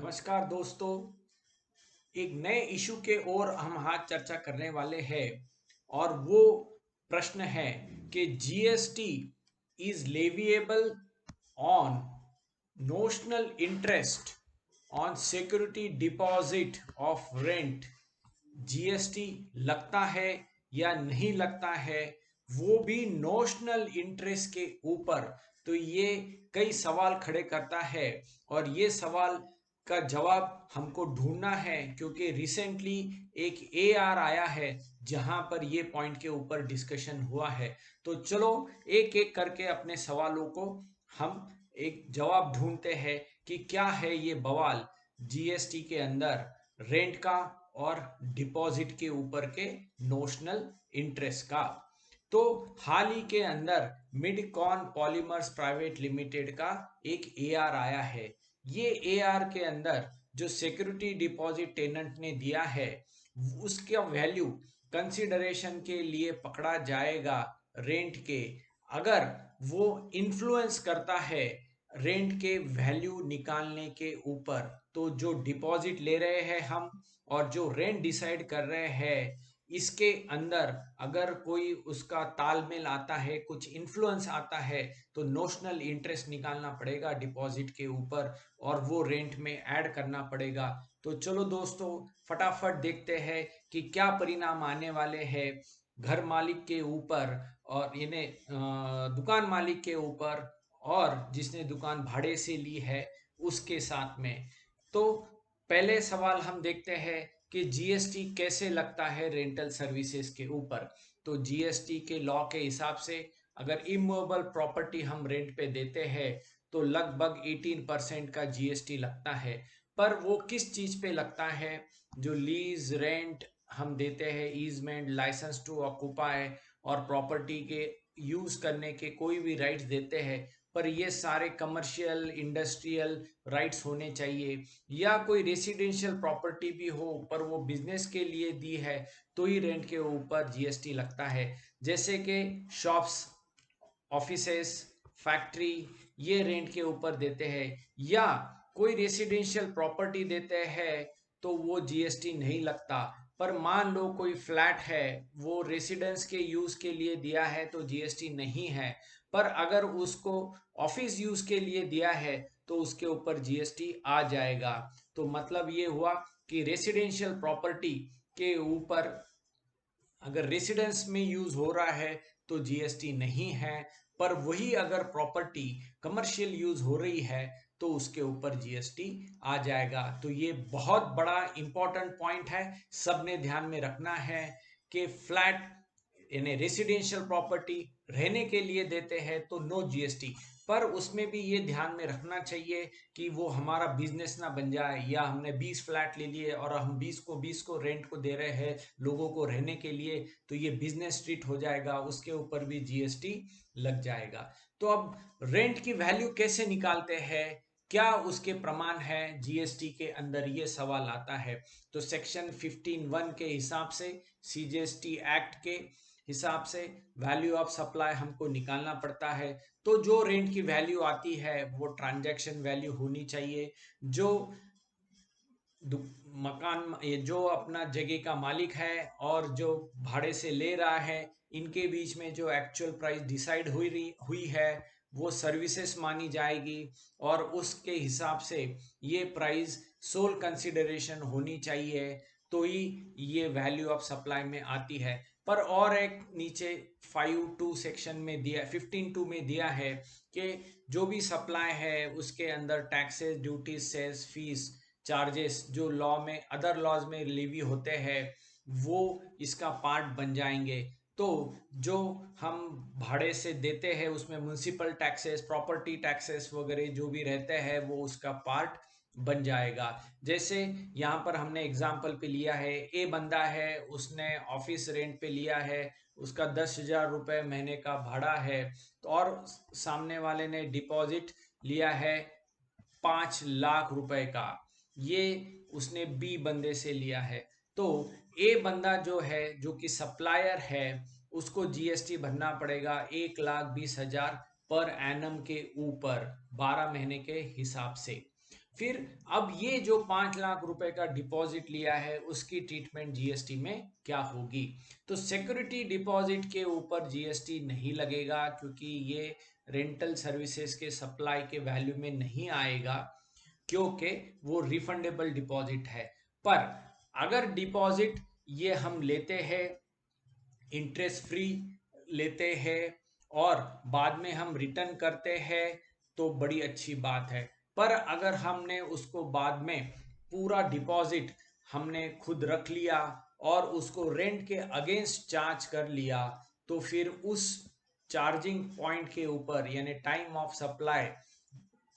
नमस्कार दोस्तों। एक नए इशू के ओर हम आज चर्चा करने वाले हैं और वो प्रश्न है कि GST is leviable on notional interest on security deposit of rent. GST लगता है या नहीं लगता है, वो भी नोशनल इंटरेस्ट के ऊपर। तो ये कई सवाल खड़े करता है और ये सवाल का जवाब हमको ढूंढना है क्योंकि रिसेंटली एक एआर आया है जहां पर ये पॉइंट के ऊपर डिस्कशन हुआ है। तो चलो एक एक करके अपने सवालों को हम एक जवाब ढूंढते हैं कि क्या है ये बवाल जीएसटी के अंदर रेंट का और डिपॉजिट के ऊपर के नोशनल इंटरेस्ट का। तो हाल ही के अंदर मिडकॉन पॉलीमर्स प्राइवेट लिमिटेड का एक एआर आया है। ये एआर के अंदर जो सिक्योरिटी डिपॉजिट टेनेंट ने दिया है उसका वैल्यू कंसिडरेशन के लिए पकड़ा जाएगा रेंट के, अगर वो इन्फ्लुएंस करता है रेंट के वैल्यू निकालने के ऊपर। तो जो डिपॉजिट ले रहे हैं हम और जो रेंट डिसाइड कर रहे हैं इसके अंदर अगर कोई उसका तालमेल आता है, कुछ इन्फ्लुएंस आता है, तो नोशनल इंटरेस्ट निकालना पड़ेगा डिपॉजिट के ऊपर और वो रेंट में ऐड करना पड़ेगा। तो चलो दोस्तों फटाफट देखते हैं कि क्या परिणाम आने वाले हैं घर मालिक के ऊपर और इन्हें दुकान मालिक के ऊपर और जिसने दुकान भाड़े से ली है उसके साथ में। तो पहले सवाल हम देखते हैं कि जीएसटी कैसे लगता है रेंटल सर्विसेज के ऊपर। तो जीएसटी के लॉ के हिसाब से अगर इमूवेबल प्रॉपर्टी हम रेंट पे देते हैं तो लगभग 18% का जीएसटी लगता है। पर वो किस चीज पे लगता है? जो लीज रेंट हम देते हैं, ईजमेंट, लाइसेंस टू ऑक्यूपाई और प्रॉपर्टी के यूज करने के कोई भी राइट्स देते हैं, पर ये सारे कमर्शियल इंडस्ट्रियल राइट्स होने चाहिए या कोई रेसिडेंशियल प्रॉपर्टी भी हो पर वो बिजनेस के लिए दी है तो ही रेंट के ऊपर जीएसटी लगता है। जैसे कि शॉप्स, ऑफिसेस, फैक्ट्री, ये रेंट के ऊपर देते हैं या कोई रेसिडेंशियल प्रॉपर्टी देते हैं तो वो जीएसटी नहीं लगता। पर मान लो कोई फ्लैट है, वो रेसिडेंस के यूज के लिए दिया है तो जीएसटी नहीं है, पर अगर उसको ऑफिस यूज के लिए दिया है तो उसके ऊपर जीएसटी आ जाएगा। तो मतलब ये हुआ कि रेसिडेंशियल प्रॉपर्टी के ऊपर अगर रेसिडेंस में यूज हो रहा है तो जीएसटी नहीं है, पर वही अगर प्रॉपर्टी कमर्शियल यूज हो रही है तो उसके ऊपर जीएसटी आ जाएगा। तो ये बहुत बड़ा इंपॉर्टेंट पॉइंट है, सबने ध्यान में रखना है कि फ्लैट यानी रेसिडेंशियल प्रॉपर्टी रहने के लिए देते हैं तो नो जीएसटी, पर उसमें भी ये ध्यान में रखना चाहिए कि वो हमारा बिजनेस ना बन जाए या हमने 20 फ्लैट ले लिए और हम 20 को रेंट को दे रहे हैं लोगों को रहने के लिए, तो ये बिजनेस स्ट्रीट हो जाएगा, उसके ऊपर भी जीएसटी लग जाएगा। तो अब रेंट की वैल्यू कैसे निकालते हैं, क्या उसके प्रमाण है जीएसटी के अंदर, ये सवाल आता है। तो सेक्शन 15(1) के हिसाब से, सीजीएसटी एक्ट के हिसाब से वैल्यू ऑफ सप्लाई हमको निकालना पड़ता है। तो जो रेंट की वैल्यू आती है वो ट्रांजैक्शन वैल्यू होनी चाहिए। जो मकान, ये जो अपना जगह का मालिक है और जो भाड़े से ले रहा है, इनके बीच में जो एक्चुअल प्राइस डिसाइड हुई है वो सर्विसेज मानी जाएगी और उसके हिसाब से ये प्राइस सोल कंसिडरेशन होनी चाहिए, तो ही ये वैल्यू ऑफ सप्लाई में आती है। पर और एक नीचे 5(2) सेक्शन में दिया, 15(2) में दिया है कि जो भी सप्लाई है उसके अंदर taxes, duties, cess, fees, charges जो लॉ में, अदर लॉज में लेवी होते हैं वो इसका पार्ट बन जाएंगे। तो जो हम भाड़े से देते हैं उसमें म्युनिसिपल टैक्सेस, प्रॉपर्टी टैक्सेस वगैरह जो भी रहते हैं वो उसका पार्ट बन जाएगा। जैसे यहाँ पर हमने एग्जाम्पल पे लिया है, ए बंदा है, उसने ऑफिस रेंट पे लिया है, उसका 10,000 रुपये महीने का भाड़ा है, तो और सामने वाले ने डिपॉजिट लिया है 5 लाख रुपए का, ये उसने बी बंदे से लिया है। तो ए बंदा जो है, जो कि सप्लायर है, उसको जीएसटी भरना पड़ेगा 1,20,000 पर एनम के ऊपर 12 महीने के हिसाब से। फिर अब ये जो 5 लाख रुपए का डिपॉजिट लिया है उसकी ट्रीटमेंट जीएसटी में क्या होगी? तो सिक्योरिटी डिपॉजिट के ऊपर जीएसटी नहीं लगेगा क्योंकि ये रेंटल सर्विसेज के सप्लाई के वैल्यू में नहीं आएगा, क्योंकि वो रिफंडेबल डिपॉजिट है। पर अगर डिपॉजिट ये हम लेते हैं, इंटरेस्ट फ्री लेते हैं और बाद में हम रिटर्न करते हैं तो बड़ी अच्छी बात है। पर अगर हमने उसको बाद में पूरा डिपॉजिट हमने खुद रख लिया और उसको रेंट के अगेंस्ट चार्ज कर लिया, तो फिर उस चार्जिंग पॉइंट के ऊपर यानी टाइम ऑफ सप्लाई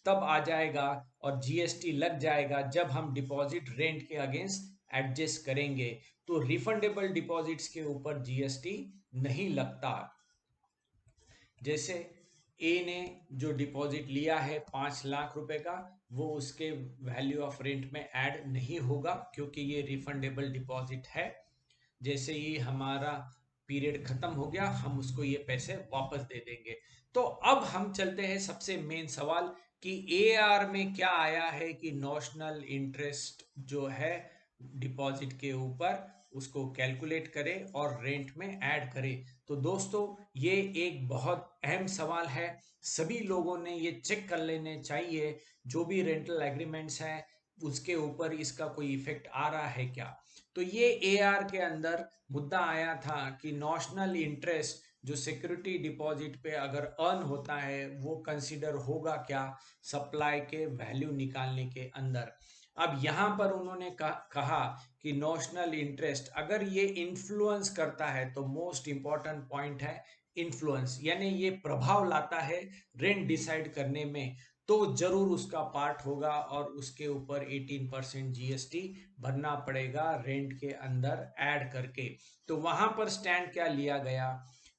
तब आ जाएगा और जीएसटी लग जाएगा जब हम डिपॉजिट रेंट के अगेंस्ट एडजस्ट करेंगे। तो रिफंडेबल डिपॉजिट्स के ऊपर जीएसटी नहीं लगता। जैसे ए ने जो डिपॉजिट लिया है 5 लाख रुपए का, वो उसके वैल्यू ऑफ रेंट में ऐड नहीं होगा क्योंकि ये रिफंडेबल डिपॉजिट है। जैसे ही हमारा पीरियड खत्म हो गया हम उसको ये पैसे वापस दे देंगे। तो अब हम चलते हैं सबसे मेन सवाल कि एआर में क्या आया है कि नॉशनल इंटरेस्ट जो है डिपॉजिट के ऊपर उसको कैलकुलेट करे और रेंट में ऐड करे। तो दोस्तों ये एक बहुत अहम सवाल है, सभी लोगों ने ये चेक कर लेने चाहिए जो भी रेंटल एग्रीमेंट्स हैं उसके ऊपर इसका कोई इफेक्ट आ रहा है क्या। तो ये एआर के अंदर मुद्दा आया था कि नॉशनल इंटरेस्ट जो सिक्योरिटी डिपॉजिट पे अगर अर्न होता है वो कंसीडर होगा क्या सप्लाई के वैल्यू निकालने के अंदर। अब यहां पर उन्होंने कहा कि नॉशनल इंटरेस्ट अगर ये इन्फ्लुएंस करता है, तो मोस्ट इंपॉर्टेंट पॉइंट है इन्फ्लुएंस, यानी ये प्रभाव लाता है रेंट डिसाइड करने में, तो जरूर उसका पार्ट होगा और उसके ऊपर 18% जीएसटी भरना पड़ेगा रेंट के अंदर ऐड करके। तो वहां पर स्टैंड क्या लिया गया,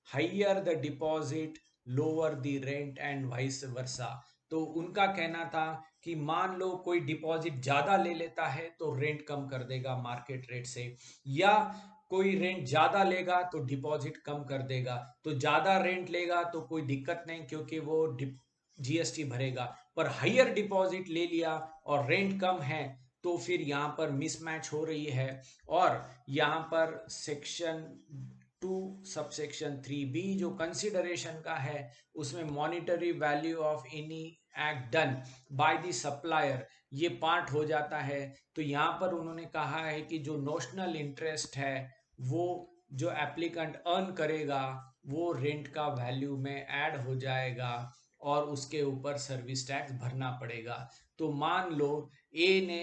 higher the deposit lower the rent and vice versa. तो उनका कहना था कि मान लो कोई डिपॉजिट ज्यादा ले लेता है तो रेंट कम कर देगा मार्केट रेट से, या कोई रेंट ज्यादा लेगा तो डिपॉजिट कम कर देगा। तो ज्यादा रेंट लेगा तो कोई दिक्कत नहीं क्योंकि वो जीएसटी भरेगा, पर हाइयर डिपॉजिट ले लिया और रेंट कम है तो फिर यहाँ पर मिसमैच हो रही है। और यहाँ पर सेक्शन 2 सबसेक्शन 3B जो कंसिडरेशन का है उसमें monetary value of any act done by the supplier ये पार्ट हो जाता है। तो यहाँ पर उन्होंने कहा है कि जो नोशनल इंटरेस्ट है वो जो एप्लीकेंट अर्न करेगा वो रेंट का वैल्यू में ऐड हो जाएगा और उसके ऊपर सर्विस टैक्स भरना पड़ेगा। तो मान लो ए ने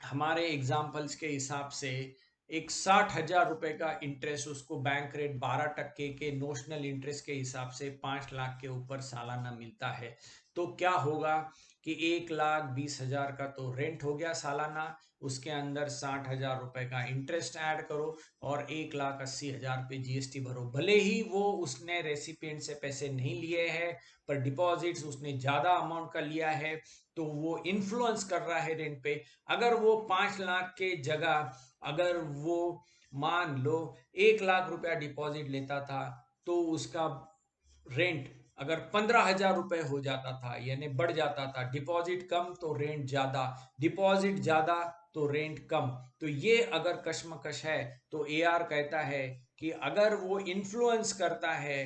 हमारे एग्जाम्पल्स के हिसाब से एक 60,000 रुपए का इंटरेस्ट उसको बैंक रेट 12% के नोशनल इंटरेस्ट के हिसाब से 5 लाख के ऊपर सालाना मिलता है। तो क्या होगा कि 1,20,000 का तो रेंट हो गया सालाना, उसके अंदर 60,000 रुपए का इंटरेस्ट ऐड करो और 1,80,000 पे जीएसटी भरो। भले ही वो उसने रेसिपिएंट से पैसे नहीं लिए हैं, पर डिपॉजिट्स उसने ज्यादा अमाउंट का लिया है तो वो इन्फ्लुएंस कर रहा है रेंट पे। अगर वो 5 लाख के जगह अगर वो मान लो 1 लाख रुपया डिपॉजिट लेता था तो उसका रेंट अगर 15,000 रुपए हो जाता था यानी बढ़ जाता था, डिपॉजिट कम तो रेंट ज्यादा, डिपॉजिट ज्यादा तो रेंट कम। तो ये अगर कश्मकश है तो एआर कहता है कि अगर वो इन्फ्लुएंस करता है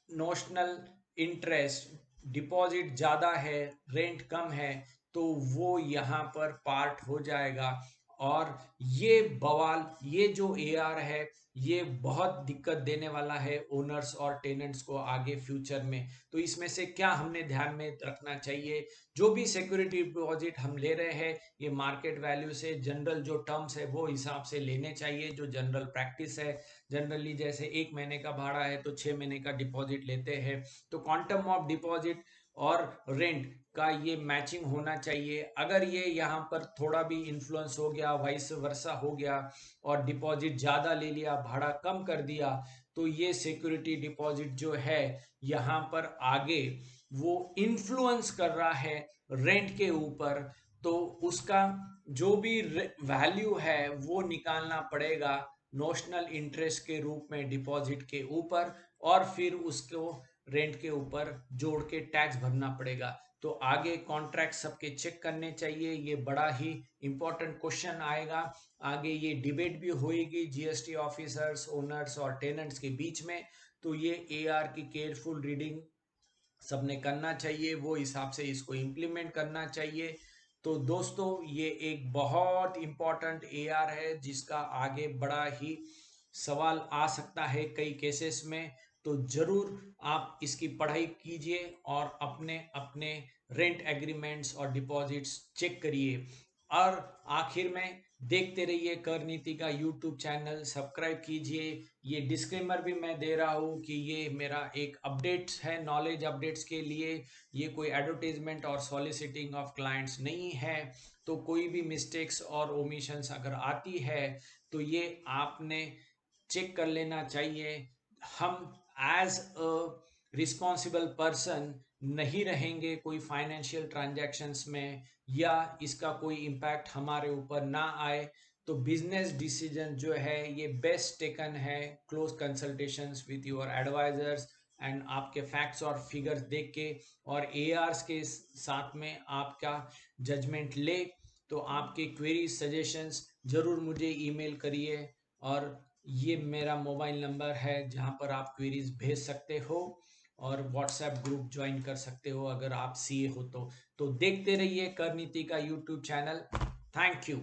नोशनल इंटरेस्ट, डिपॉजिट ज्यादा है रेंट कम है, तो वो यहाँ पर पार्ट हो जाएगा। और ये बवाल ये जो एआर है ये बहुत दिक्कत देने वाला है ओनर्स और टेनेंट्स को आगे फ्यूचर में। तो इसमें से क्या हमने ध्यान में रखना चाहिए, जो भी सिक्योरिटी डिपॉजिट हम ले रहे हैं ये मार्केट वैल्यू से जनरल जो टर्म्स है वो हिसाब से लेने चाहिए, जो जनरल प्रैक्टिस है। जनरली जैसे 1 महीने का भाड़ा है तो 6 महीने का डिपॉजिट लेते हैं, तो क्वांटम ऑफ डिपॉजिट और रेंट का ये मैचिंग होना चाहिए। अगर ये यहाँ पर थोड़ा भी इन्फ्लुएंस हो गया, वाइस वर्सा हो गया और डिपॉजिट ज्यादा ले लिया भाड़ा कम कर दिया, तो ये सिक्योरिटी डिपॉजिट जो है यहाँ पर आगे वो इन्फ्लुएंस कर रहा है रेंट के ऊपर। तो उसका जो भी वैल्यू है वो निकालना पड़ेगा नोशनल इंटरेस्ट के रूप में डिपॉजिट के ऊपर, और फिर उसको रेंट के ऊपर जोड़ के टैक्स भरना पड़ेगा। तो आगे कॉन्ट्रैक्ट सबके चेक करने चाहिए, ये बड़ा ही इंपॉर्टेंट क्वेश्चन आएगा। आगे ये डिबेट भी होएगी जीएसटी ऑफिसर्स, ओनर्स और टेनेंट्स के बीच में। तो ये एआर की केयरफुल रीडिंग सबने करना चाहिए, वो हिसाब से इसको इम्प्लीमेंट करना चाहिए। तो दोस्तों ये एक बहुत इंपॉर्टेंट एआर है जिसका आगे बड़ा ही सवाल आ सकता है कई केसेस में। तो जरूर आप इसकी पढ़ाई कीजिए और अपने अपने रेंट एग्रीमेंट्स और डिपॉजिट्स चेक करिए। और आखिर में देखते रहिए कर नीति का यूट्यूब चैनल, सब्सक्राइब कीजिए। ये डिस्क्लेमर भी मैं दे रहा हूँ कि ये मेरा एक अपडेट्स है, नॉलेज अपडेट्स के लिए। ये कोई एडवर्टीजमेंट और सॉलिसिटिंग ऑफ क्लाइंट्स नहीं है। तो कोई भी मिस्टेक्स और ओमिशंस अगर आती है तो ये आपने चेक कर लेना चाहिए। हम एज अ रिस्पॉन्सिबल पर्सन नहीं रहेंगे कोई फाइनेंशियल ट्रांजैक्शंस में, या इसका कोई इम्पैक्ट हमारे ऊपर ना आए। तो बिजनेस डिसीजन जो है ये बेस्ट टेकन है close consultations with your advisers and आपके फैक्ट्स और फिगर्स देख के, और एआरस के साथ में आपका जजमेंट ले। तो आपके क्वेरी सजेशंस जरूर मुझे ईमेल करिए, और ये मेरा मोबाइल नंबर है जहाँ पर आप क्वेरीज भेज सकते हो, और व्हाट्सएप ग्रुप ज्वाइन कर सकते हो अगर आप सीए हो तो। देखते रहिए कर नीति का यूट्यूब चैनल। Thank you.